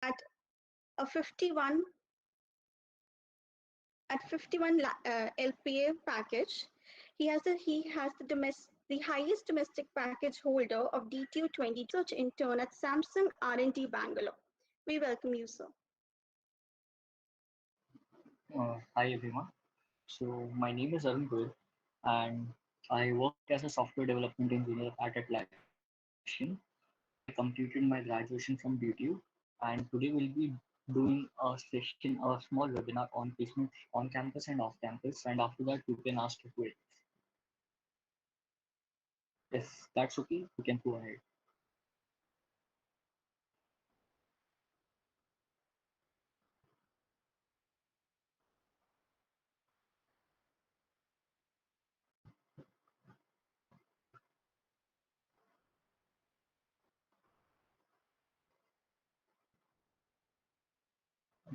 at a 51 at 51 LPA package. He has the highest domestic package holder of DTU 22 research intern at Samsung R&D Bangalore. We welcome you, sir. Hi everyone. So my name is Arun Goyal and I work as a software development engineer at Atlassian. I completed my graduation from DTU and today we'll be doing a small webinar on placements on campus and off campus, and after that you can ask your questions. If that's okay, we can go ahead.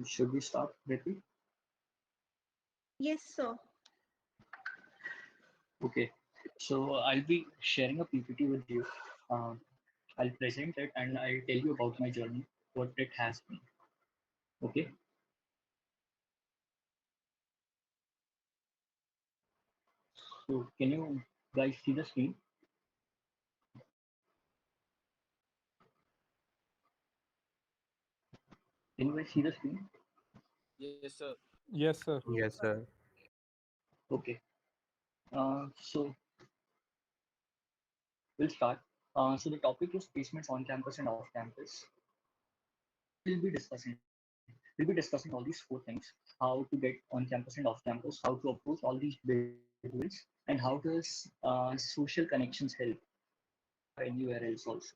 Should we start, Ritu? Yes, sir. Okay. So I'll be sharing a PPT with you. Uh, I'll present it and I'll tell you about my journey, what it has been. Okay. So can you guys see the screen? Can you guys see the screen? Yes, sir. Yes, sir. Yes, sir. Okay. So we'll start. So the topic is placements on campus and off campus. We'll be discussing. We'll be discussing all these four things: how to get on campus and off campus, how to approach all these business and how does social connections help anywhere else also.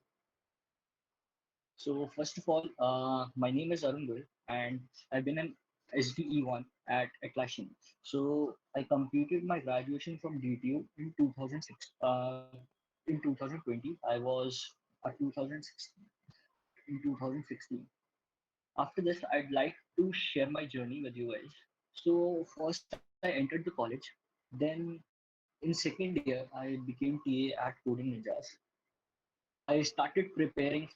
So first of all, my name is Arun Goyal and I've been an SDE1 at Atlassian. So I completed my graduation from DTU in 2006. In 2020, I was a 2016 in 2016. After this, I'd like to share my journey with you guys. So first, I entered the college. Then in second year, I became TA at Coding Ninjas. I started preparing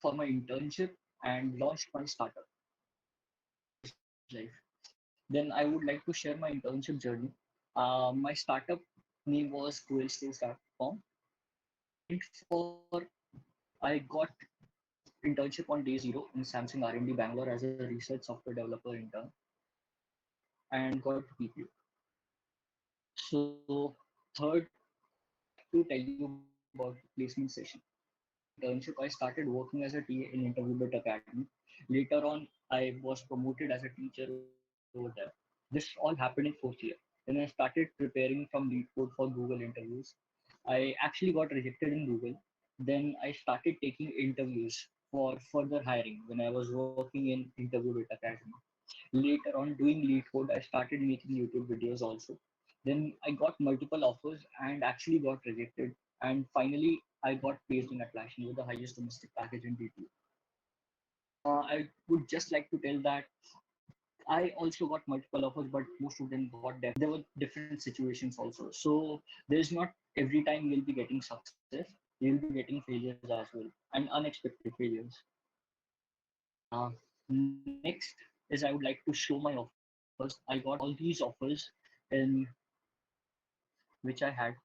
for my internship and launched my startup in my college life. Then I would like to share my internship journey. My startup name was goalstores.com. I got internship on day zero in Samsung R&D Bangalore as a research software developer intern and got the PPO. So third, to tell you about the placement session. After my internship, I started working as a TA in Interview Bit Academy. Later on, I was promoted as a teacher over there. This all happened in fourth year. Then I started preparing from lead code for Google interviews. I actually got rejected in Google. Then I started taking interviews for further hiring when I was working in Interview Bit Academy. Later on, doing lead code, I started making YouTube videos also. Then I got multiple offers and actually got rejected. And finally, I got placed in Atlassian with the highest domestic package in DT. I would just like to tell that I also got multiple offers, but most of them got there were different situations also. So there's not every time you'll be getting success. You'll be getting failures as well and unexpected failures. Next is I would like to show my offers. I got all these offers in which I had,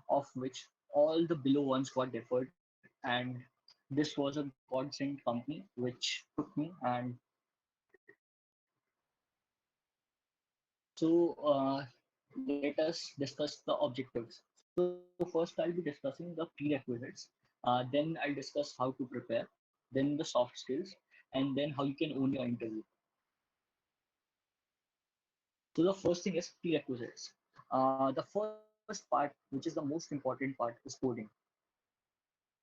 of which all the below ones got deferred, and this was a godsend company which took me. And so let us discuss the objectives. So first I'll be discussing the prerequisites. Then I'll discuss how to prepare, then the soft skills, and then how you can own your interview. So the first thing is prerequisites. The first part, which is the most important part, is coding.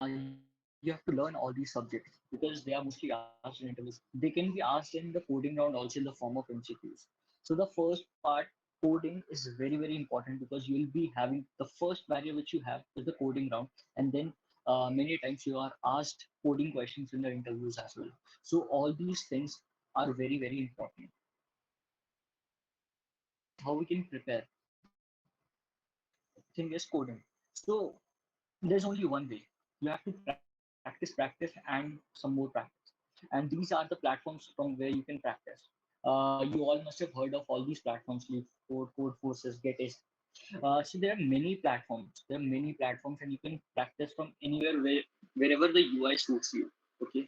You have to learn all these subjects because they are mostly asked in interviews. They can be asked in the coding round also in the form of MCQs. So the first part, coding, is very, very important because you will be having the first barrier which you have is the coding round, and then many times you are asked coding questions in the interviews as well. So all these things are very, very important. How we can prepare? Thing is coding. So there's only one way. You have to practice, practice, and some more practice. And these are the platforms from where you can practice. You all must have heard of all these platforms, Leap, Code Forces, Get It. So there are many platforms. There are many platforms, and you can practice from anywhere wherever the UI suits you. Okay.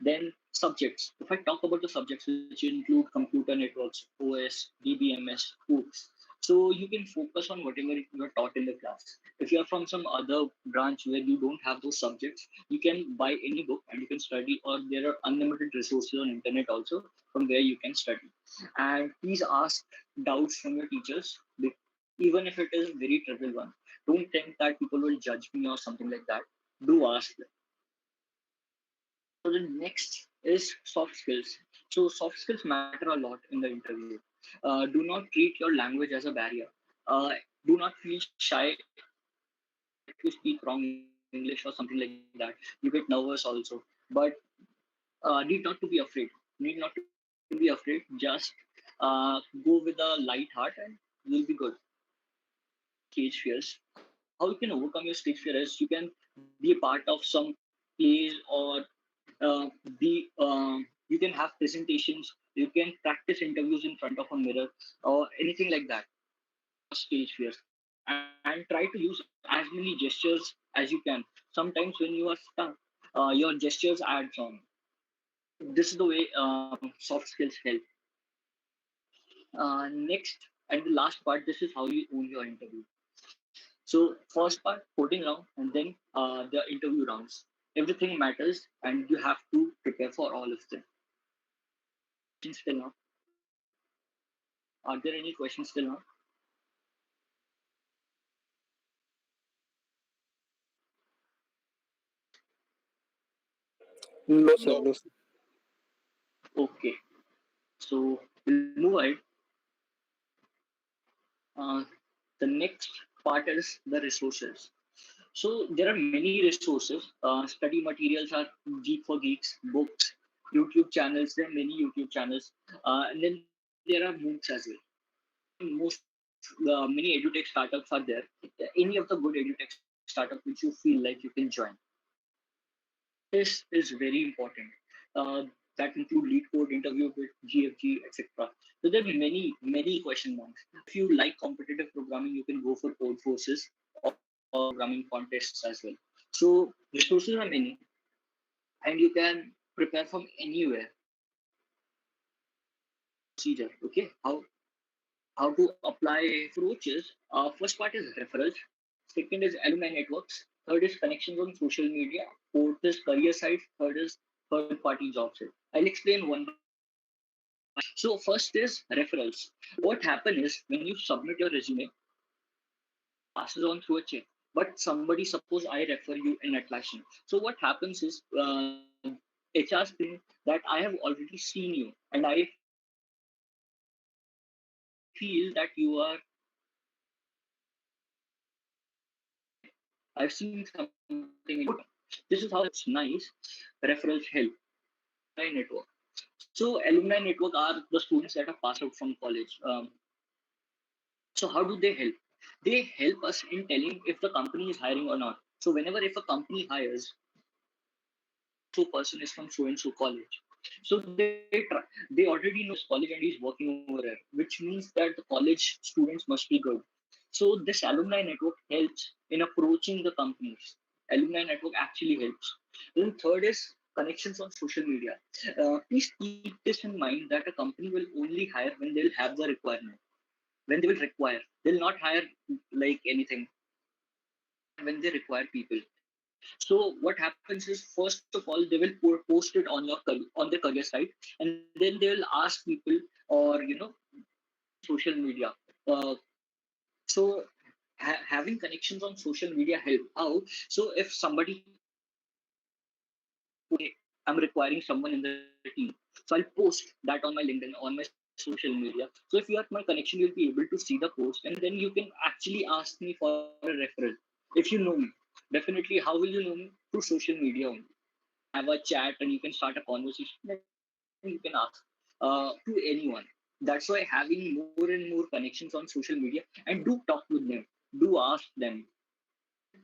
Then subjects. If I talk about the subjects, which include computer networks, OS, DBMS, codes. So you can focus on whatever you're taught in the class. If you're from some other branch where you don't have those subjects, you can buy any book and you can study, or there are unlimited resources on internet also from where you can study. And please ask doubts from your teachers, even if it is very trivial one. Don't think that people will judge me or something like that. Do ask them. So the next is soft skills. So soft skills matter a lot in the interview. Do not treat your language as a barrier. Uh, do not feel shy if you speak wrong English or something like that. You get nervous also. But need not to be afraid. Need not to be afraid. Just go with a light heart and you'll be good. Stage fears. How you can overcome your stage fear is you can be a part of some plays, or you can have presentations. You can practice interviews in front of a mirror or anything like that. Stage fears, and try to use as many gestures as you can. Sometimes when you are stuck, your gestures adds on. This is the way soft skills help. Next and the last part, this is how you own your interview. So first part, coding round, and then the interview rounds. Everything matters, and you have to prepare for all of them. Questions till now? Are there any questions till now? No, sir. No, sir. Okay, so we'll move ahead. Uh, the next part is the resources. So there are many resources. Study materials are Geek for Geeks, books, YouTube channels. There are many YouTube channels, and then there are MOOCs as well. Many edutech startups are there. Any of the good edutech startup which you feel like you can join. This is very important. Uh, that include lead code, interview with GFG, etc. So there are many question marks. If you like competitive programming, you can go for code forces or programming contests as well. So resources are many, and you can prepare from anywhere. Procedure, okay? How to apply approaches. First part is referrals. Second is alumni networks. Third is connections on social media. Fourth is career sites. Third is third party jobs. I'll explain one by one. So first is referrals. What happens is when you submit your resume, passes on through a check. But somebody, suppose I refer you in Atlassian. So what happens is HRs think that I have already seen you, and I feel that you are I've seen something in your. This is how it's nice. Referrals help. Alumni network. So alumni network are the students that are passed out from college. So how do they help? They help us in telling if the company is hiring or not. So whenever if a company hires, so person is from so and so college. So they already know this college and he's working over there, which means that the college students must be good. So this alumni network helps in approaching the companies. Alumni network actually helps. Then third is connections on social media. Please keep this in mind that a company will only hire when they will have the requirement. When they will require, they'll not hire like anything. When they require people. So what happens is, first of all, they will post it on on their career site, and then they will ask people, or social media. Uh, so having connections on social media help. How? So if somebody, I'm requiring someone in the team, so I'll post that on my LinkedIn, on my social media. So if you have my connection, you'll be able to see the post, and then you can actually ask me for a referral if you know me. Definitely, how will you know me? Through social media only. Have a chat and you can start a conversation, then you can ask to anyone. That's why having more and more connections on social media, and do talk with them, do ask them,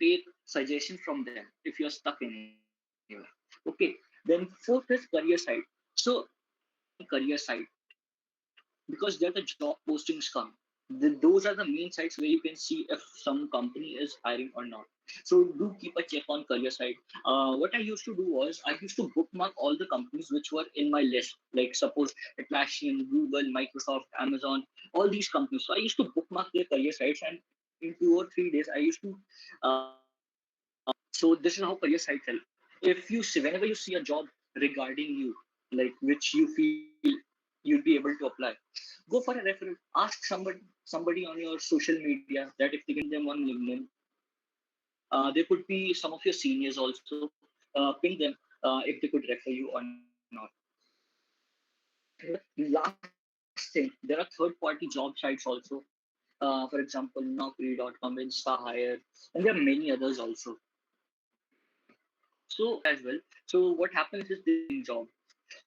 take suggestions from them if you're stuck anywhere. Okay. Then fourth is career site. So career site, because there the job postings come. Those are the main sites where you can see if some company is hiring or not. So do keep a check on career site. What I used to do was I used to bookmark all the companies which were in my list, like suppose Atlassian, Google, Microsoft, Amazon, all these companies. So I used to bookmark their career sites, and in 2 or 3 days I used to. So this is how career sites help. If you see, whenever you see a job regarding you, like which you feel you'd be able to apply, go for a referral. Ask somebody on your social media that if they can them on LinkedIn. There could be some of your seniors also. Ping them if they could refer you or not. Last thing, there are third-party job sites also. For example, Naukri.com, InstaHire, and there are many others also. So as well. So what happens is this job.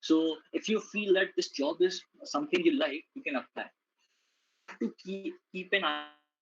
So if you feel that this job is something you like, you can apply. You have to keep an eye